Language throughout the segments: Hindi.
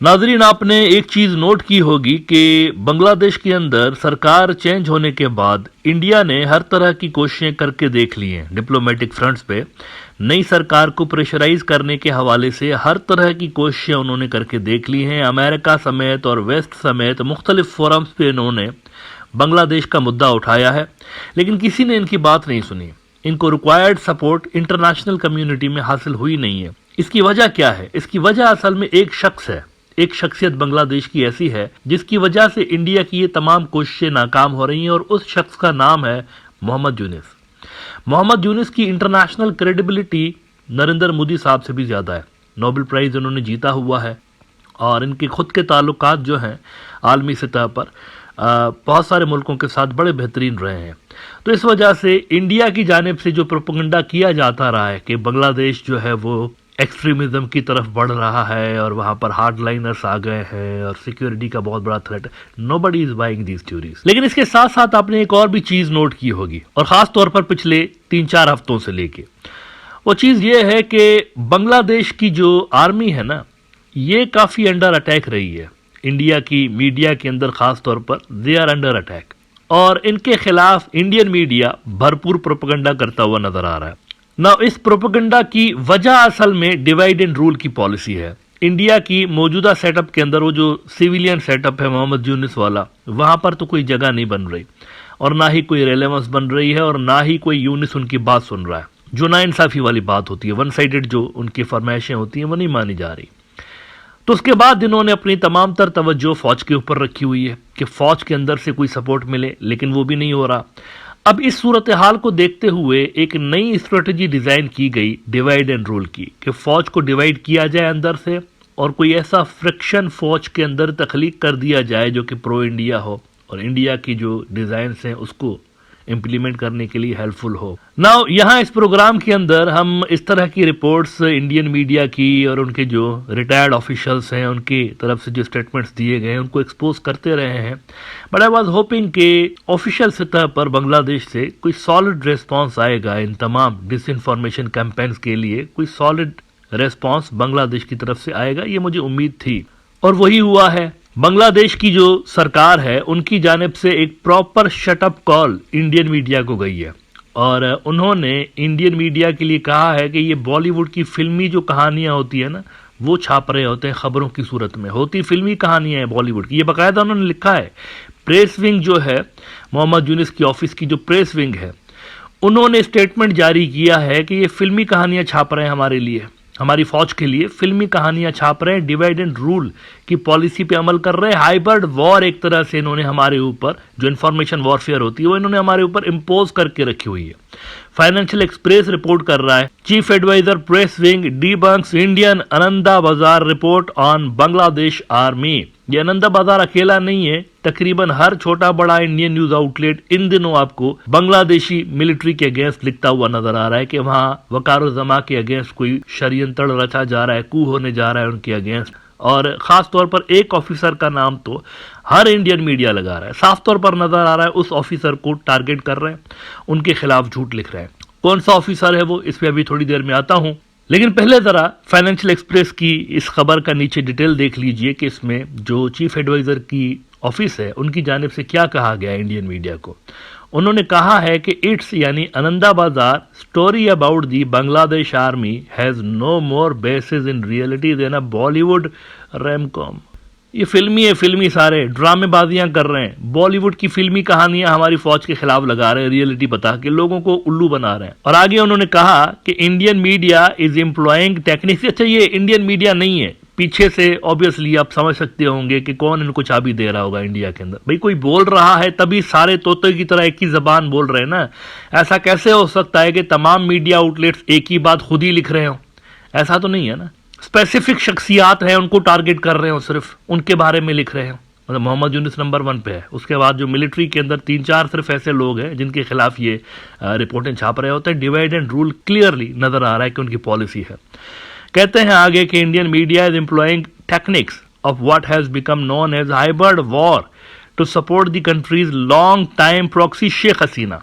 नाजरीन, आपने एक चीज नोट की होगी कि बांग्लादेश के अंदर सरकार चेंज होने के बाद इंडिया ने हर तरह की कोशिशें करके देख ली हैं डिप्लोमेटिक फ्रंट्स पे। नई सरकार को प्रेशराइज करने के हवाले से हर तरह की कोशिशें उन्होंने करके देख ली हैं। अमेरिका समेत और वेस्ट समेत मुख्तलिफ फोरम्स पे इन्होंने बांग्लादेश का मुद्दा उठाया है, लेकिन किसी ने इनकी बात नहीं सुनी। इनको रिक्वायर्ड सपोर्ट इंटरनेशनल कम्युनिटी में हासिल हुई नहीं है। इसकी वजह क्या है? इसकी वजह असल में एक शख्स है, एक शख्सियत बांग्लादेश की ऐसी है जिसकी वजह से इंडिया की ये तमाम कोशिशें नाकाम हो रही हैं, और उस शख्स का नाम है मोहम्मद यूनिस। मोहम्मद यूनिस की इंटरनेशनल क्रेडिबिलिटी नरेंद्र मोदी साहब से भी ज़्यादा है। नोबेल प्राइज़ उन्होंने जीता हुआ है, और इनके खुद के ताल्लुकात जो हैं आलमी सतह पर बहुत सारे मुल्कों के साथ बड़े बेहतरीन रहे हैं। तो इस वजह से इंडिया की जानिब से जो प्रोपेगेंडा किया जाता रहा है कि बांग्लादेश जो है वो एक्सट्रीमिज्म की तरफ बढ़ रहा है और वहां पर हार्डलाइनर्स आ गए हैं और सिक्योरिटी का बहुत बड़ा थ्रेट है, nobody is buying these theories. लेकिन इसके साथ साथ आपने एक और भी चीज नोट की होगी, और खास तौर पर पिछले 3-4 हफ्तों से लेके, वो चीज ये है कि बांग्लादेश की जो आर्मी है ना, ये काफी अंडर अटैक रही है। इंडिया की मीडिया के अंदर खास तौर पर दे आर अंडर अटैक, और इनके खिलाफ इंडियन मीडिया भरपूर प्रोपेगेंडा करता हुआ नजर आ रहा है ना। इस प्रोपेगेंडा की वजह असल में डिवाइड एंड रूल की पॉलिसी है। इंडिया की मौजूदा सेटअप के अंदर वो जो सिविलियन सेटअप है मोहम्मद यूनिस वाला, वहां पर तो कोई जगह नहीं बन रही, और ना ही कोई रेलेवेंस बन रही है, और ना ही कोई यूनिस उनकी बात सुन रहा है। जो नाइंसाफी वाली बात होती है, वन साइडेड जो उनकी फरमाइशें होती हैं, वो नहीं मानी जा रही। तो उसके बाद इन्होंने अपनी तमाम तर तवज्जो फौज के ऊपर रखी हुई है कि फौज के अंदर से कोई सपोर्ट मिले, लेकिन वो भी नहीं हो रहा। अब इस सूरत हाल को देखते हुए एक नई स्ट्रेटजी डिजाइन की गई डिवाइड एंड रूल की, कि फौज को डिवाइड किया जाए अंदर से, और कोई ऐसा फ्रिक्शन फौज के अंदर तख्लीक कर दिया जाए जो कि प्रो इंडिया हो, और इंडिया की जो डिजाइन हैं उसको इम्प्लीमेंट करने के लिए हेल्पफुल हो। नाउ यहाँ इस प्रोग्राम के अंदर हम इस तरह की रिपोर्ट्स इंडियन मीडिया की और उनके जो रिटायर्ड ऑफिशियल्स हैं उनकी तरफ से जो स्टेटमेंट्स दिए गए हैं उनको एक्सपोज करते रहे हैं। बट आई वाज होपिंग कि ऑफिशियल सतह पर बांग्लादेश से कोई सॉलिड रिस्पॉन्स आएगा इन तमाम डिसइंफॉर्मेशन कैंपेन्स के लिए, कोई सॉलिड रिस्पॉन्स बांग्लादेश की तरफ से आएगा, ये मुझे उम्मीद थी, और वही हुआ है। बांग्लादेश की जो सरकार है उनकी जानिब से एक proper shut up call Indian media को गई है, और उन्होंने इंडियन मीडिया के लिए कहा है कि ये बॉलीवुड की फिल्मी जो कहानियां होती है ना, वो छाप रहे होते हैं खबरों की सूरत में, होती फिल्मी कहानियां हैं बॉलीवुड की। ये बाकायदा उन्होंने लिखा है। प्रेस विंग जो है मोहम्मद यूनिस की ऑफिस की जो प्रेस विंग है, उन्होंने स्टेटमेंट जारी किया है कि ये फिल्मी कहानियां छाप रहे हैं हमारे लिए, हमारी फौज के लिए फिल्मी कहानियां छाप रहे हैं, डिवाइड एंड रूल की पॉलिसी पे अमल कर रहे हैं। हाइब्रिड वॉर एक तरह से इन्होंने हमारे ऊपर, जो इंफॉर्मेशन वॉरफेयर होती है वो इन्होंने हमारे ऊपर इम्पोज करके रखी हुई है। फाइनेंशियल एक्सप्रेस रिपोर्ट कर रहा है, chief adviser press wing debunks Indian Ananda Bazar report on Bangladesh army. ये अनंदा बाजार अकेला नहीं है, तकरीबन हर छोटा बड़ा इंडियन न्यूज आउटलेट इन दिनों आपको बांग्लादेशी मिलिट्री के अगेंस्ट लिखता हुआ नजर आ रहा है कि वहां वकार जमा के अगेंस्ट कोई षड्यंत्र रचा जा रहा है, कू होने जा रहा है उनके अगेंस्ट। और खास तौर पर एक ऑफिसर का नाम तो हर इंडियन मीडिया लगा रहा है, साफ तौर पर नजर आ रहा है उस ऑफिसर को टारगेट कर रहे हैं, उनके खिलाफ झूठ लिख रहे हैं। कौन सा ऑफिसर है वो, इस पे अभी थोड़ी देर में आता हूं, लेकिन पहले जरा फाइनेंशियल एक्सप्रेस की इस खबर का नीचे डिटेल देख लीजिए कि इसमें जो चीफ एडवाइजर की ऑफिस है उनकी जानिब से क्या कहा गया है इंडियन मीडिया को। उन्होंने कहा है कि इट्स यानी Ananda Bazar story about the Bangladesh army has no more basis in reality than a Bollywood romcom. ये फिल्मी है, फिल्मी सारे ड्रामेबाजियां कर रहे हैं, बॉलीवुड की फिल्मी कहानियां हमारी फौज के खिलाफ लगा रहे हैं, रियलिटी बता के लोगों को उल्लू बना रहे हैं। और आगे उन्होंने कहा कि Indian media is employing techniques. अच्छा, ये इंडियन मीडिया नहीं है, पीछे से ऑब्वियसली आप समझ सकते होंगे कि कौन इनको चाबी दे रहा होगा इंडिया के अंदर। भाई कोई बोल रहा है तभी सारे तोते की तरह एक ही जबान बोल रहे हैं ना। ऐसा कैसे हो सकता है कि तमाम मीडिया आउटलेट्स एक ही बात खुद ही लिख रहे हो? ऐसा तो नहीं है ना। स्पेसिफिक शख्सियात हैं उनको टारगेट कर रहे हो, सिर्फ उनके बारे में लिख रहे हो। मतलब मोहम्मद यूनिस नंबर 1 पे है, उसके बाद जो मिलिट्री के अंदर 3-4 सिर्फ ऐसे लोग हैं जिनके खिलाफ ये रिपोर्टें छाप रहे होते हैं। डिवाइड एंड रूल क्लियरली नजर आ रहा है कि उनकी पॉलिसी है। कहते हैं आगे कि Indian media is employing techniques of what has become known as hybrid war to support the country's long time proxy Sheikh Hasina.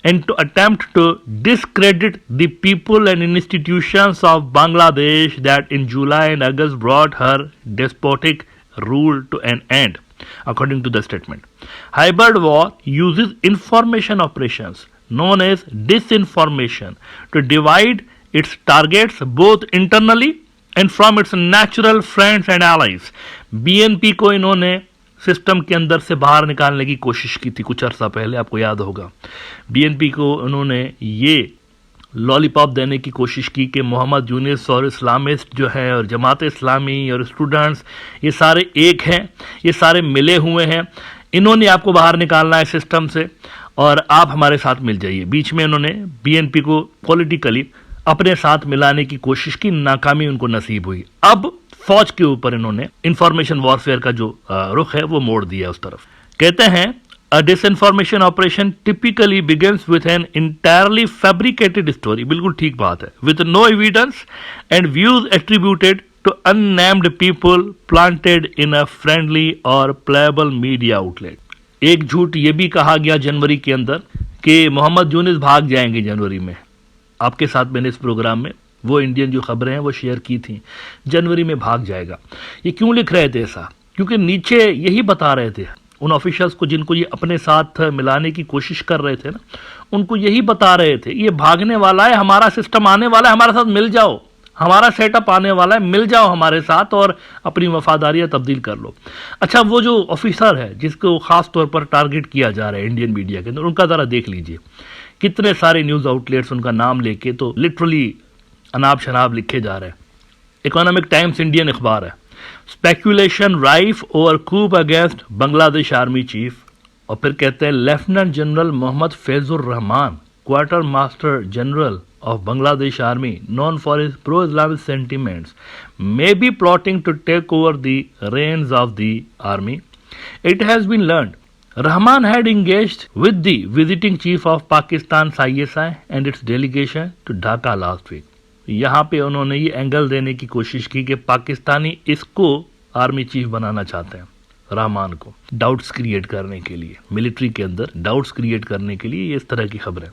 and to attempt to discredit the people and institutions of Bangladesh that in July and August brought her despotic rule to an end, according to the statement. Hybrid war uses information operations known as disinformation to divide its targets both internally and from its natural friends and allies. BNP को इन्होंने सिस्टम के अंदर से बाहर निकालने की कोशिश की थी कुछ अर्सा पहले, आपको याद होगा। बीएनपी को उन्होंने ये लॉलीपॉप देने की कोशिश की कि मोहम्मद यूनिस और इस्लामिस्ट जो है और जमात इस्लामी और स्टूडेंट्स ये सारे एक हैं, ये सारे मिले हुए हैं, इन्होंने आपको बाहर निकालना है सिस्टम से और आप हमारे साथ मिल जाइए। बीच में उन्होंने बीएनपी को पॉलिटिकली अपने साथ मिलाने की कोशिश की, नाकामी उनको नसीब हुई। अब फौज के ऊपर इन्होंने इंफॉर्मेशन वॉरफेयर का जो रुख है वो मोड़ दिया उस तरफ। कहते हैं A disinformation operation typically begins with an entirely fabricated story, बिल्कुल ठीक बात है, with no evidence and views attributed to unnamed people planted in a friendly or playable media outlet. एक झूठ ये भी कहा गया जनवरी के अंदर कि मोहम्मद यूनिस भाग जाएंगे जनवरी में। आपके साथ मैंने इस प्रोग्राम में वो इंडियन जो खबरें हैं वो शेयर की थी, जनवरी में भाग जाएगा। ये क्यों लिख रहे थे ऐसा? क्योंकि नीचे यही बता रहे थे उन ऑफिशियल्स को जिनको ये अपने साथ मिलाने की कोशिश कर रहे थे ना, उनको यही बता रहे थे ये भागने वाला है, हमारा सिस्टम आने वाला है, हमारे साथ मिल जाओ, हमारा सेटअप आने वाला है, मिल जाओ हमारे साथ और अपनी वफादारियां तब्दील कर लो। अच्छा, वो जो ऑफिसर है जिसको खास तौर पर टारगेट किया जा रहा है इंडियन मीडिया के अंदर, उनका ज़रा देख लीजिए, कितने सारे न्यूज़ आउटलेट्स उनका नाम लेके तो लिटरली अनाब शनाब लिखे जा रहे हैं। इकोनॉमिक टाइम्स इंडियन अखबार है, speculation rife over coup against Bangladesh army chief, और फिर कहते हैं lieutenant general Mohammad Faizur Rahman, quarter master general of Bangladesh Army, known for his pro-Islamic sentiments, may be plotting to take over the reins of the army. It has been learned Rahman had engaged with the visiting chief of Pakistan's ISI and its delegation to Dhaka last week. यहाँ पे उन्होंने ये एंगल देने की कोशिश की कि पाकिस्तानी इसको आर्मी चीफ बनाना चाहते हैं, रहमान को, डाउट्स क्रिएट करने के लिए, मिलिट्री के अंदर डाउट्स क्रिएट करने के लिए, इस तरह की खबरें।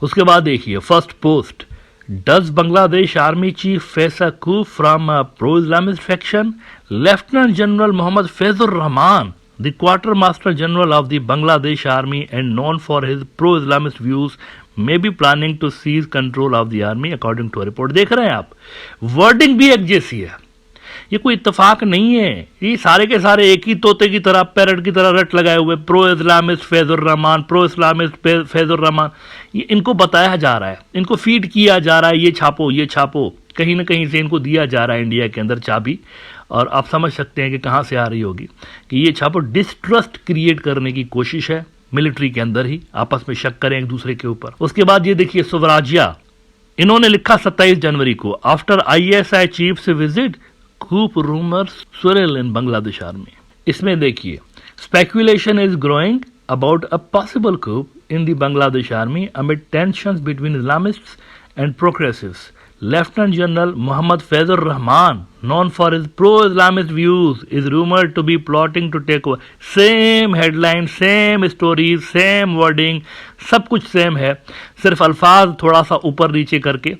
उसके बाद देखिए first post, does Bangladesh army chief face a coup from a pro Islamist faction? Lieutenant general Mohammad Faizur Rahman, the quarter master general of the Bangladesh army and known for his pro Islamist views may be planning to seize control of the army according to report. देख रहे हैं आप, वर्डिंग भी एक जैसी है, ये कोई इत्तेफाक नहीं है, ये सारे के सारे एक ही तोते की तरह, पैरट की तरह रट लगाए हुए, pro Islamist Faizur Rahman, pro Islamist Faizur Rahman, ये इनको बताया जा रहा है, इनको फीड किया जा रहा है, ये छापो ये छापो, कहीं ना कहीं से इनको दिया जा रहा है इंडिया के अंदर चाबी, और आप समझ सकते हैं कि कहाँ से आ रही होगी कि ये छापो। डिस्ट्रस्ट क्रिएट करने की कोशिश है मिलिट्री के अंदर ही, आपस में शक करें एक दूसरे के ऊपर। उसके बाद ये देखिए स्वराज्या, इन्होंने लिखा 27 जनवरी को, आफ्टर ISI चीफ से visit coup rumors swirl in Bangladesh army. इसमें देखिए, speculation is growing about a possible coup in the Bangladesh army amid tensions between Islamists and progressives. Lieutenant General Mohammad Fazur Rahman, known for his pro-Islamist views, is rumored to be plotting to take over. Same headline, same stories, same wording, सब कुछ सेम है, सिर्फ अल्फाज थोड़ा सा ऊपर नीचे करके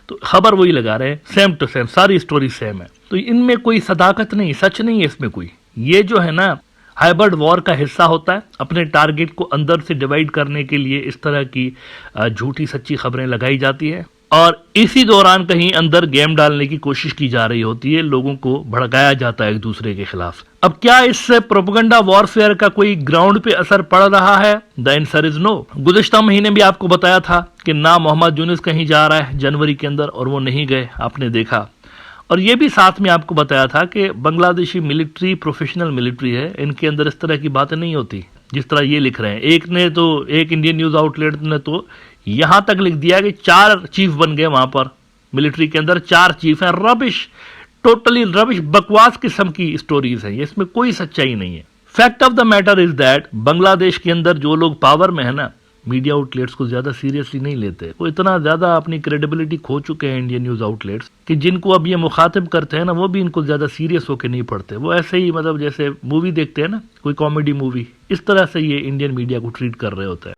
तो खबर वही लगा रहे हैं, सेम टू सेम, सारी स्टोरी सेम है। तो इनमें कोई सदाकत नहीं, सच नहीं है इसमें कोई। ये जो है ना हाइब्रिड वॉर का हिस्सा होता है, अपने टारगेट को अंदर से डिवाइड करने के लिए इस तरह की झूठी सच्ची खबरें लगाई जाती है और इसी दौरान कहीं अंदर गेम डालने की कोशिश की जा रही होती है, लोगों को भड़काया जाता है एक दूसरे के खिलाफ। अब क्या इससे प्रोपेगेंडा वॉरफेयर का कोई ग्राउंड पे असर पड़ रहा है? The answer is no. गुज़िश्ता महीने भी आपको बताया था कि ना मोहम्मद यूनिस कहीं जा रहा है जनवरी के अंदर, और वो नहीं गए, आपने देखा। और ये भी साथ में आपको बताया था कि बांग्लादेशी मिलिट्री प्रोफेशनल मिलिट्री है, इनके अंदर इस तरह की बातें नहीं होती जिस तरह ये लिख रहे हैं। एक इंडियन न्यूज आउटलेट ने तो यहां तक लिख दिया कि 4 चीफ बन गए वहां पर मिलिट्री के अंदर, 4 चीफ हैं। रबिश, टोटली रबिश, बकवास किस्म की स्टोरीज हैं, इसमें कोई सच्चाई नहीं है। Fact of the matter is that Bangladesh के अंदर जो लोग पावर में है ना, मीडिया आउटलेट्स को ज्यादा सीरियसली नहीं लेते। वो इतना ज्यादा अपनी क्रेडिबिलिटी खो चुके हैं इंडियन न्यूज आउटलेट्स कि जिनको अब ये मुखातिब करते हैं ना, वो भी इनको ज्यादा सीरियस होकर नहीं पढ़ते। वो ऐसे ही मतलब जैसे मूवी देखते हैं ना, कोई कॉमेडी मूवी, इस तरह से ये इंडियन मीडिया को ट्रीट कर रहे होते हैं।